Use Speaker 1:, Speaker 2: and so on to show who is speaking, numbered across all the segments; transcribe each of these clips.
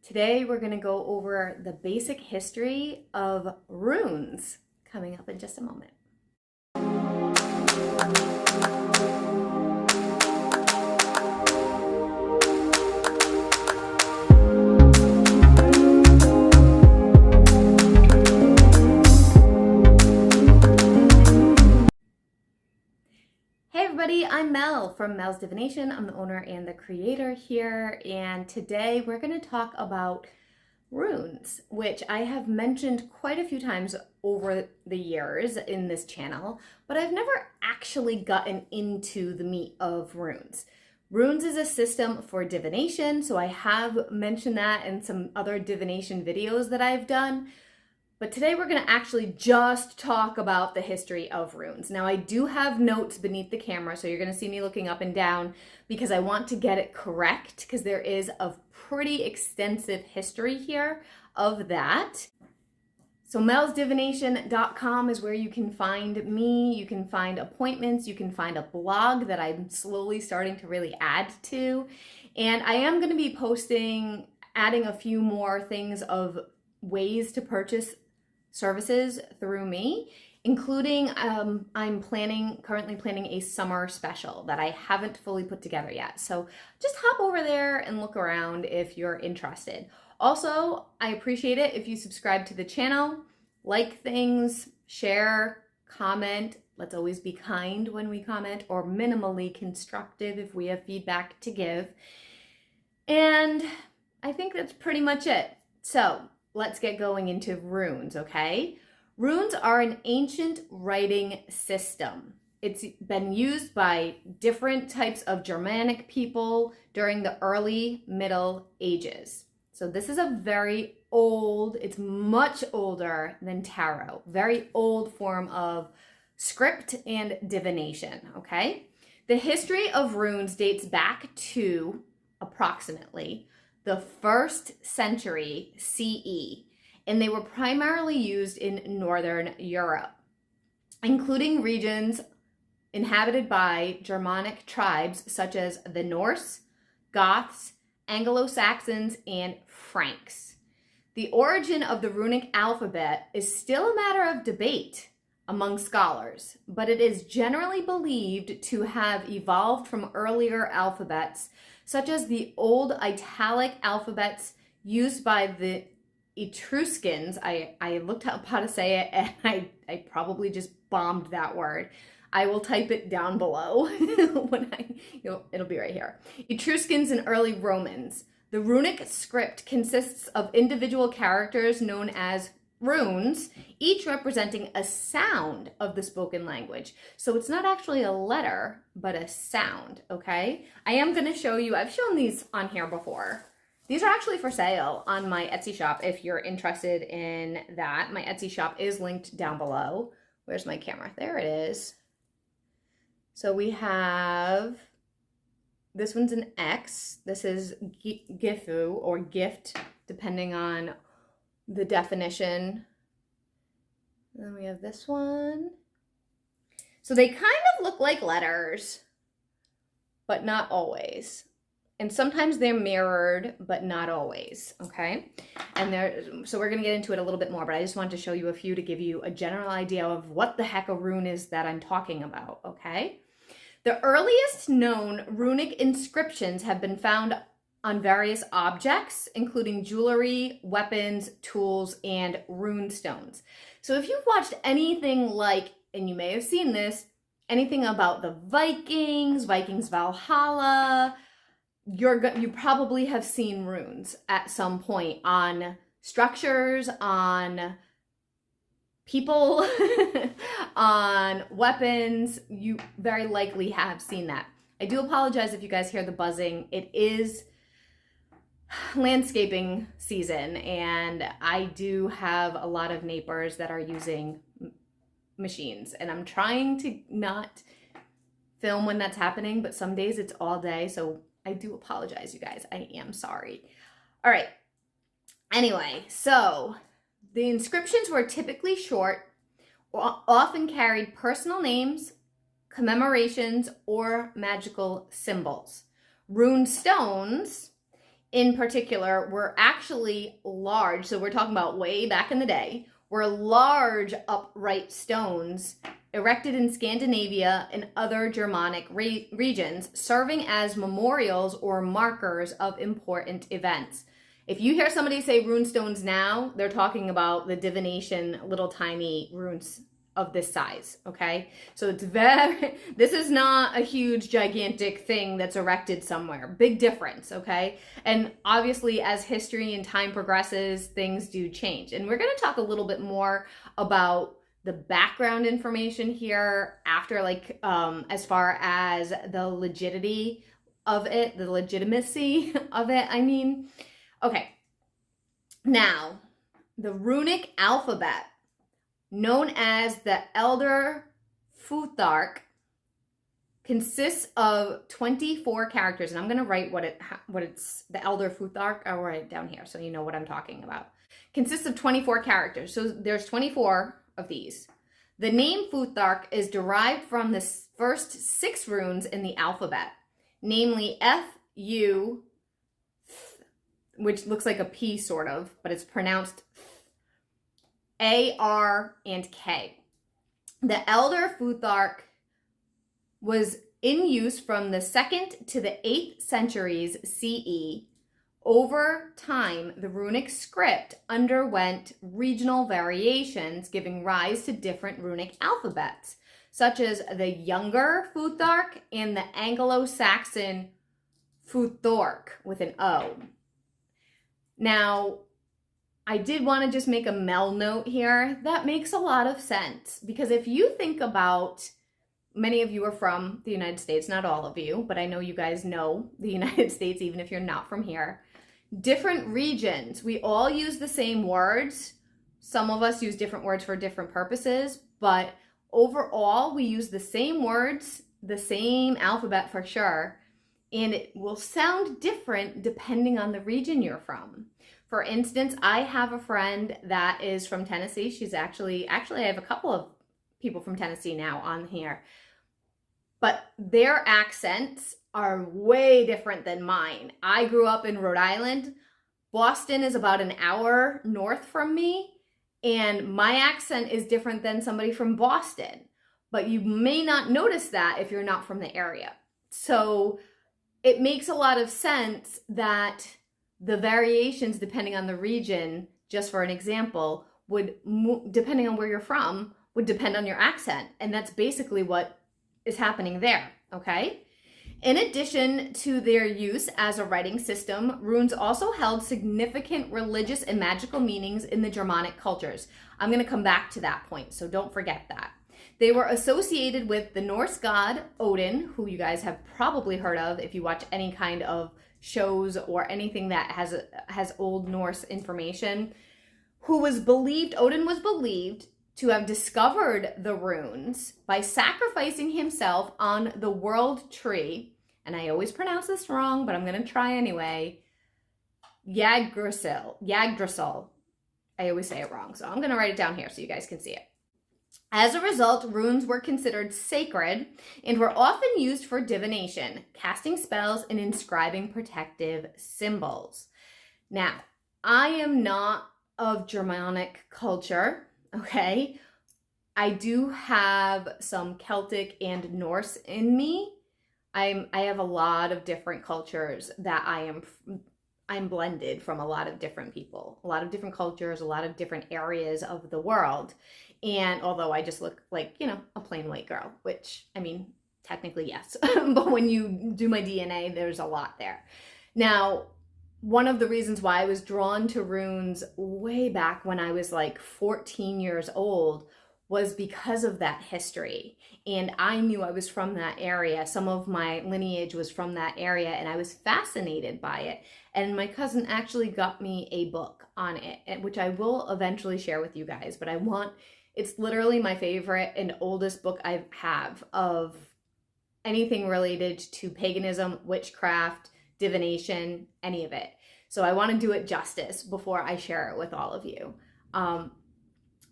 Speaker 1: Today we're going to go over the basic history of runes, coming up in just a moment. Hey everybody, I'm Mel from melsdivination. I'm the owner and the creator here, and today we're going to talk about runes, which I have mentioned quite a few times over the years in this channel, but I've never actually gotten into the meat of runes. Runes is a system for divination, so I have mentioned that in some other divination videos that I've done. But today we're going to actually just talk about the history of runes. Now I do have notes beneath the camera, so you're going to see me looking up and down because I want to get it correct, because there is a pretty extensive history here of that. So melsdivination.com is where you can find me, you can find appointments, you can find a blog that I'm slowly starting to really add to. And I am going to be adding a few more things of ways to purchase services through me, including I'm currently planning a summer special that I haven't fully put together yet. So just hop over there and look around if you're interested. Also, I appreciate it if you subscribe to the channel, like things, share, comment. Let's always be kind when we comment, or minimally constructive if we have feedback to give. And I think that's pretty much it. So let's get going into runes, okay? Runes are an ancient writing system. It's been used by different types of Germanic people during the early Middle Ages. So this is a very old, it's much older than tarot, very old form of script and divination, okay? The history of runes dates back to approximately the 1st century CE, and they were primarily used in Northern Europe, including regions inhabited by Germanic tribes such as the Norse, Goths, Anglo-Saxons, and Franks. The origin of the runic alphabet is still a matter of debate among scholars, but it is generally believed to have evolved from earlier alphabets, such as the old Italic alphabets used by the Etruscans. I looked up how to say it, and I probably just bombed that word. I will type it down below it'll be right here. Etruscans and early Romans. The runic script consists of individual characters known as runes, each representing a sound of the spoken language. So it's not actually a letter, but a sound, okay? I am going to show you, I've shown these on here before. These are actually for sale on my Etsy shop if you're interested in that. My Etsy shop is linked down below. Where's my camera? There it is. So we have, this one's an X. This is Gifu, or gift, depending on the definition. And then we have this one. So they kind of look like letters, but not always. And sometimes they're mirrored, but not always, okay? And so we're gonna get into it a little bit more, but I just wanted to show you a few to give you a general idea of what the heck a rune is that I'm talking about, okay? The earliest known runic inscriptions have been found on various objects, including jewelry, weapons, tools, and rune stones. So if you've watched anything like, and you may have seen this, anything about the Vikings Valhalla, you probably have seen runes at some point on structures, on people, on weapons. You very likely have seen that. I do apologize if you guys hear the buzzing. It is landscaping season, and I do have a lot of neighbors that are using machines, and I'm trying to not film when that's happening, but some days it's all day, so I do apologize, you guys. I am sorry. All right. Anyway, so the inscriptions were typically short, often carried personal names, commemorations, or magical symbols. Rune stones in particular were actually large. So we're talking about way back in the day, were large upright stones erected in Scandinavia and other Germanic regions, serving as memorials or markers of important events. If you hear somebody say rune stones now, they're talking about the divination little tiny runes of this size, okay? So it's this is not a huge gigantic thing that's erected somewhere. Big difference, okay? And obviously as history and time progresses, things do change. And we're gonna talk a little bit more about the background information here after, like, as far as the legitimacy of it, I mean. Okay, now, the runic alphabet, known as the Elder Futhark, consists of 24 characters, and I'm going to write what it's the Elder Futhark. I'll write it down here so you know what I'm talking about. Consists of 24 characters, so there's 24 of these. The name Futhark is derived from the first 6 runes in the alphabet, namely F, U, which looks like a P sort of, but it's pronounced A, R, and K. The Elder Futhark was in use from the 2nd to the 8th centuries CE. Over time, the runic script underwent regional variations, giving rise to different runic alphabets, such as the Younger Futhark and the Anglo-Saxon Futhorc with an O. Now, I did want to just make a Mel note here. That makes a lot of sense, because if you think about, many of you are from the United States, not all of you, but I know you guys know the United States, even if you're not from here. Different regions, we all use the same words. Some of us use different words for different purposes, but overall, we use the same words, the same alphabet for sure. And it will sound different depending on the region you're from. For instance, I have a friend that is from Tennessee. She's actually I have a couple of people from Tennessee now on here. But their accents are way different than mine. I grew up in Rhode Island. Boston is about an hour north from me, and my accent is different than somebody from Boston. But you may not notice that if you're not from the area. So it makes a lot of sense that the variations, depending on the region, just for an example, would, depending on where you're from, would depend on your accent. And that's basically what is happening there, okay? In addition to their use as a writing system, runes also held significant religious and magical meanings in the Germanic cultures. I'm going to come back to that point, so don't forget that. They were associated with the Norse god Odin, who you guys have probably heard of if you watch any kind of shows or anything that has Old Norse information, Odin was believed to have discovered the runes by sacrificing himself on the world tree, and I always pronounce this wrong, but I'm going to try anyway, Yggdrasil. I always say it wrong, so I'm going to write it down here so you guys can see it. As a result, runes were considered sacred and were often used for divination, casting spells, and inscribing protective symbols. Now, I am not of Germanic culture, okay? I do have some Celtic and Norse in me. I have a lot of different cultures that I'm blended from a lot of different people, a lot of different cultures, a lot of different areas of the world. And although I just look like, a plain white girl, which, I mean, technically yes, but when you do my DNA, there's a lot there. Now, one of the reasons why I was drawn to runes way back when I was like 14 years old was because of that history. And I knew I was from that area. Some of my lineage was from that area, and I was fascinated by it. And my cousin actually got me a book on it, which I will eventually share with you guys, but it's literally my favorite and oldest book I have of anything related to paganism, witchcraft, divination, any of it. So I want to do it justice before I share it with all of you.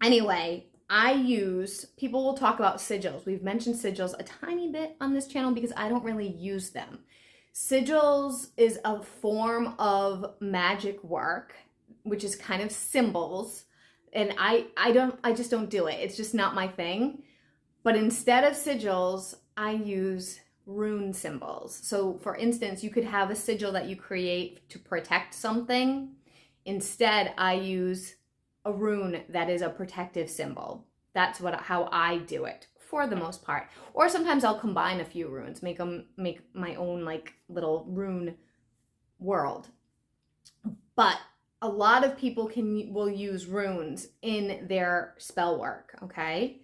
Speaker 1: Anyway, people will talk about sigils. We've mentioned sigils a tiny bit on this channel because I don't really use them. Sigils is a form of magic work, which is kind of symbols. And I just don't do it. It's just not my thing. But instead of sigils, I use rune symbols. So for instance, you could have a sigil that you create to protect something. Instead, I use a rune that is a protective symbol. That's how I do it for the most part. Or sometimes I'll combine a few runes, make my own like little rune world. But a lot of people will use runes in their spell work, okay?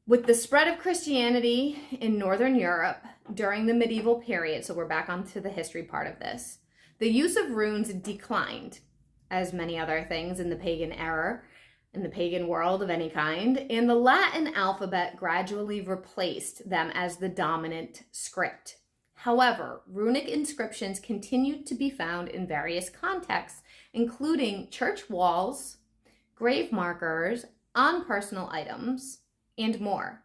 Speaker 1: With the spread of Christianity in Northern Europe during the medieval period, so we're back onto the history part of this, the use of runes declined, as many other things in the pagan era, in the pagan world of any kind, and the Latin alphabet gradually replaced them as the dominant script. However, runic inscriptions continued to be found in various contexts, including church walls, grave markers, on personal items, and more,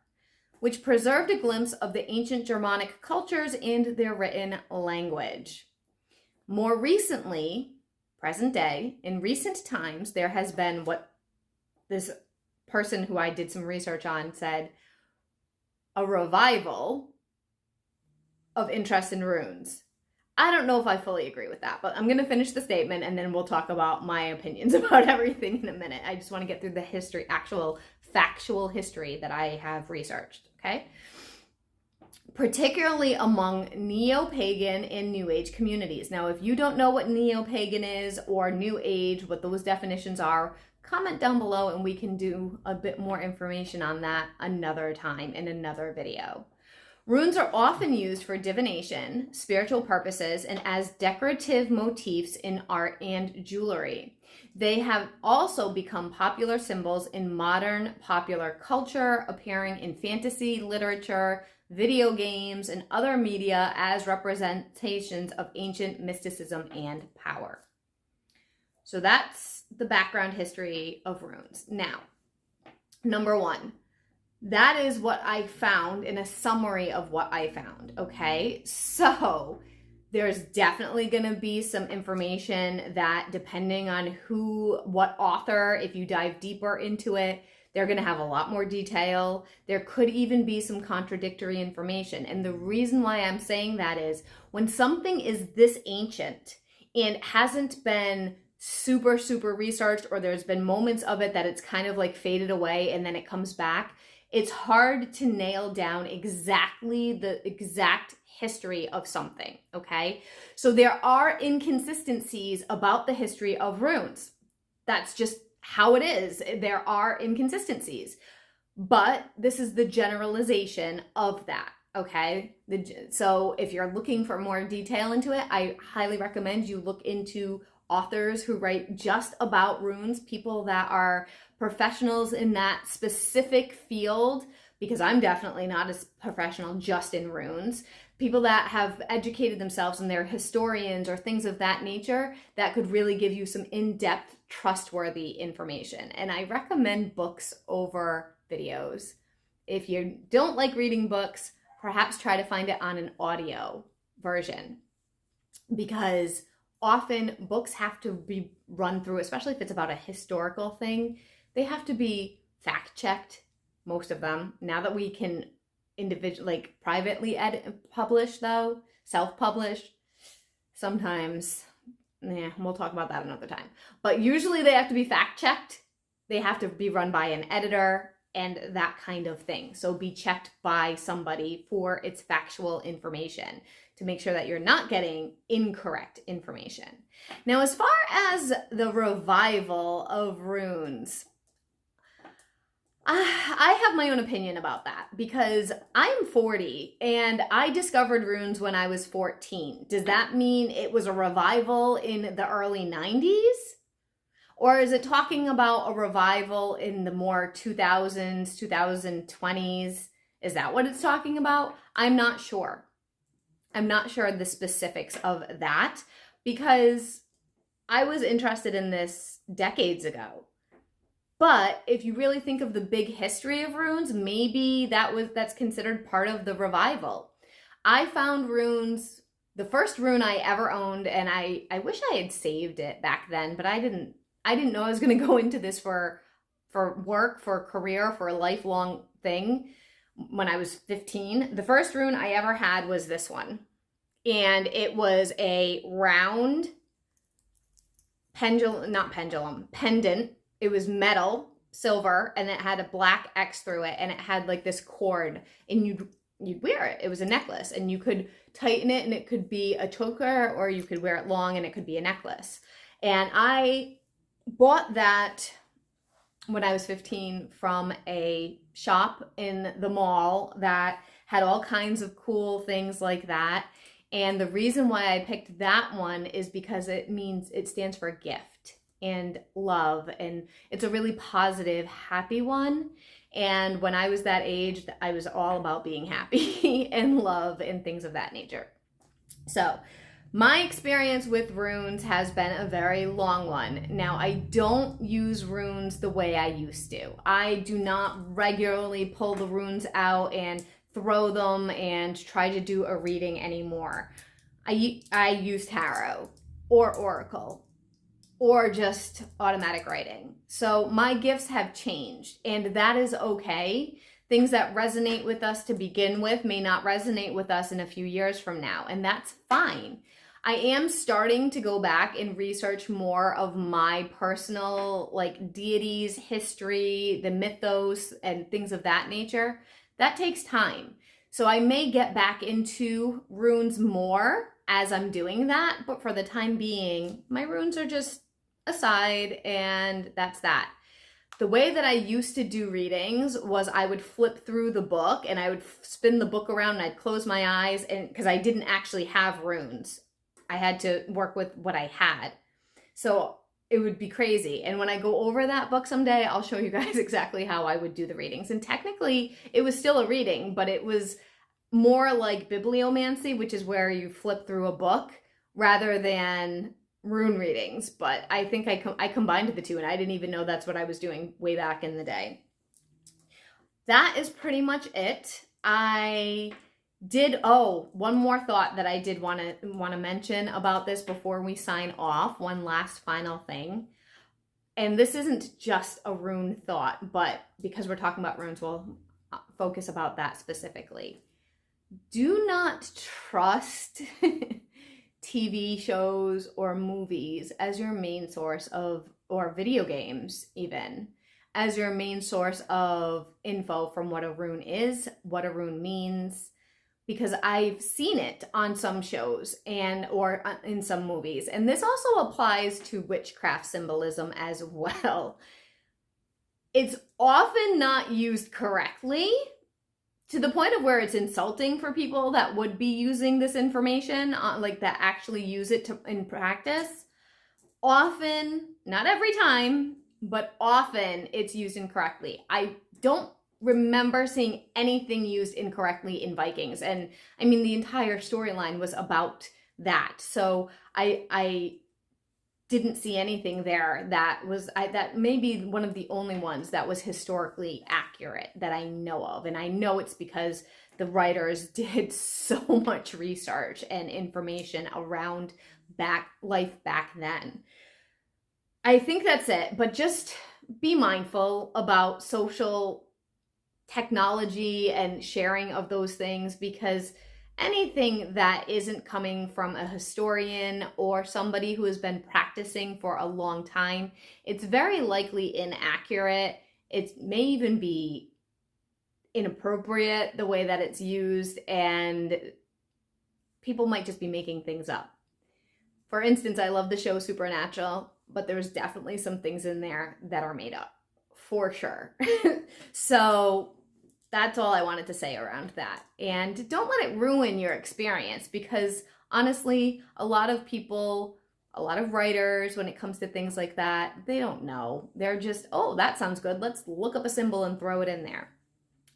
Speaker 1: which preserved a glimpse of the ancient Germanic cultures and their written language. More recently, present day, in recent times, there has been what this person who I did some research on said, a revival of interest in runes. I don't know if I fully agree with that, but I'm going to finish the statement and then we'll talk about my opinions about everything in a minute. I just want to get through the history, actual factual history that I have researched, okay? Particularly among neo-pagan and New Age communities. Now, if you don't know what neo-pagan is or New Age, what those definitions are, comment down below and we can do a bit more information on that another time in another video. Runes are often used for divination, spiritual purposes, and as decorative motifs in art and jewelry. They have also become popular symbols in modern popular culture, appearing in fantasy, literature, video games, and other media as representations of ancient mysticism and power. So that's the background history of runes. Now, number one. That is what I found in a summary of what I found, okay? So there's definitely going to be some information that, depending on what author, if you dive deeper into it, they're going to have a lot more detail. There could even be some contradictory information. And the reason why I'm saying that is when something is this ancient and hasn't been super, super researched, or there's been moments of it that it's kind of like faded away and then it comes back, it's hard to nail down exactly the exact history of something, okay? So there are inconsistencies about the history of runes. That's just how it is. There are inconsistencies, but this is the generalization of that, okay? So if you're looking for more detail into it, I highly recommend you look into authors who write just about runes, people that are professionals in that specific field, because I'm definitely not as professional just in runes. People that have educated themselves and they're historians or things of that nature that could really give you some in-depth, trustworthy information. And I recommend books over videos. If you don't like reading books, perhaps try to find it on an audio version, because often books have to be run through, especially if it's about a historical thing, they have to be fact-checked, most of them. Now that we can privately publish though, self-publish, sometimes, we'll talk about that another time. But usually they have to be fact-checked. They have to be run by an editor and that kind of thing. So be checked by somebody for its factual information to make sure that you're not getting incorrect information. Now, as far as the revival of runes, I have my own opinion about that, because I'm 40 and I discovered runes when I was 14. Does that mean it was a revival in the early 90s? Or is it talking about a revival in the more 2000s, 2020s? Is that what it's talking about? I'm not sure. I'm not sure the specifics of that, because I was interested in this decades ago. But if you really think of the big history of runes, maybe that's considered part of the revival. I found runes the first rune I ever owned, and I wish I had saved it back then, but I didn't know I was going to go into this for work, for a career, for a lifelong thing when I was 15. The first rune I ever had was this one. And it was a round pendant. It was metal, silver, and it had a black X through it, and it had like this cord, and you'd wear it. It was a necklace, and you could tighten it, and it could be a choker, or you could wear it long, and it could be a necklace. And I bought that when I was 15 from a shop in the mall that had all kinds of cool things like that. And the reason why I picked that one is because it stands for gift and love, and it's a really positive, happy one. And when I was that age, I was all about being happy and love and things of that nature. So my experience with runes has been a very long one. Now, I don't use runes the way I used to. I do not regularly pull the runes out and throw them and try to do a reading anymore. I use tarot or oracle or just automatic writing. So my gifts have changed, and that is okay. Things that resonate with us to begin with may not resonate with us in a few years from now, and that's fine. I am starting to go back and research more of my personal, like, deities, history, the mythos, and things of that nature. That takes time. So I may get back into runes more as I'm doing that, but for the time being, my runes are just aside, and that's that. The way that I used to do readings was I would flip through the book, and I would spin the book around, and I'd close my eyes, and because I didn't actually have runes. I had to work with what I had. So it would be crazy. And when I go over that book someday, I'll show you guys exactly how I would do the readings. And technically, it was still a reading, but it was more like bibliomancy, which is where you flip through a book rather than rune readings. But I think I combined the two, and I didn't even know that's what I was doing way back in the day. That is pretty much it. One more thought that I did want to mention about this before we sign off. One last final thing. And this isn't just a rune thought, but because we're talking about runes, we'll focus about that specifically. Do not trust TV shows or movies as your main source of, or video games even, as your main source of info from what a rune is, what a rune means. Because I've seen it on some shows or in some movies. And this also applies to witchcraft symbolism as well. It's often not used correctly, to the point of where it's insulting for people that would be using this information, like that actually use it in practice. Often, not every time, but often it's used incorrectly. I don't remember seeing anything used incorrectly in Vikings, and I mean the entire storyline was about that. So I didn't see anything there that may be one of the only ones that was historically accurate that I know of, and I know it's because the writers did so much research and information around life back then. I think that's it, but just be mindful about social technology and sharing of those things, because anything that isn't coming from a historian or somebody who has been practicing for a long time, it's very likely inaccurate. It may even be inappropriate the way that it's used, and people might just be making things up. For instance, I love the show Supernatural, but there's definitely some things in there that are made up, for sure. So that's all I wanted to say around that. And don't let it ruin your experience, because honestly, a lot of people, a lot of writers, when it comes to things like that, they don't know. They're just, oh, that sounds good. Let's look up a symbol and throw it in there.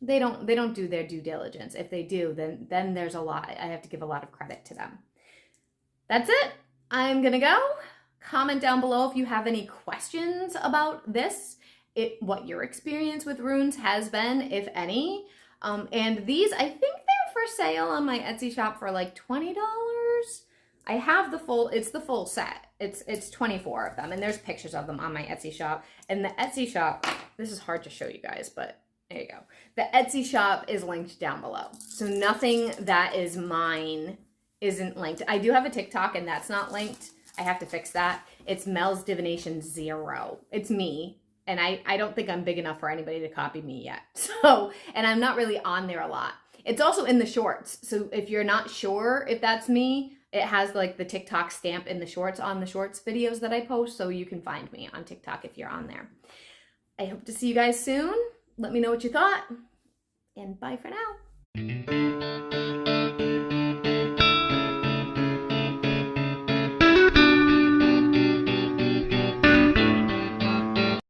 Speaker 1: They don't do their due diligence. If they do, then there's a lot. I have to give a lot of credit to them. That's it. I'm gonna go. Comment down below if you have any questions about this, what your experience with runes has been, if any. And these, I think they're for sale on my Etsy shop for like $20. I have it's the full set. It's 24 of them, and there's pictures of them on my Etsy shop. And the Etsy shop, this is hard to show you guys, but there you go. The Etsy shop is linked down below. So nothing that is mine isn't linked. I do have a TikTok, and that's not linked. I have to fix that. It's melsdivination 0. It's me. And I don't think I'm big enough for anybody to copy me yet. So, and I'm not really on there a lot. It's also in the shorts. So if you're not sure if that's me, it has like the TikTok stamp in the shorts on the shorts videos that I post. So you can find me on TikTok if you're on there. I hope to see you guys soon. Let me know what you thought. And bye for now.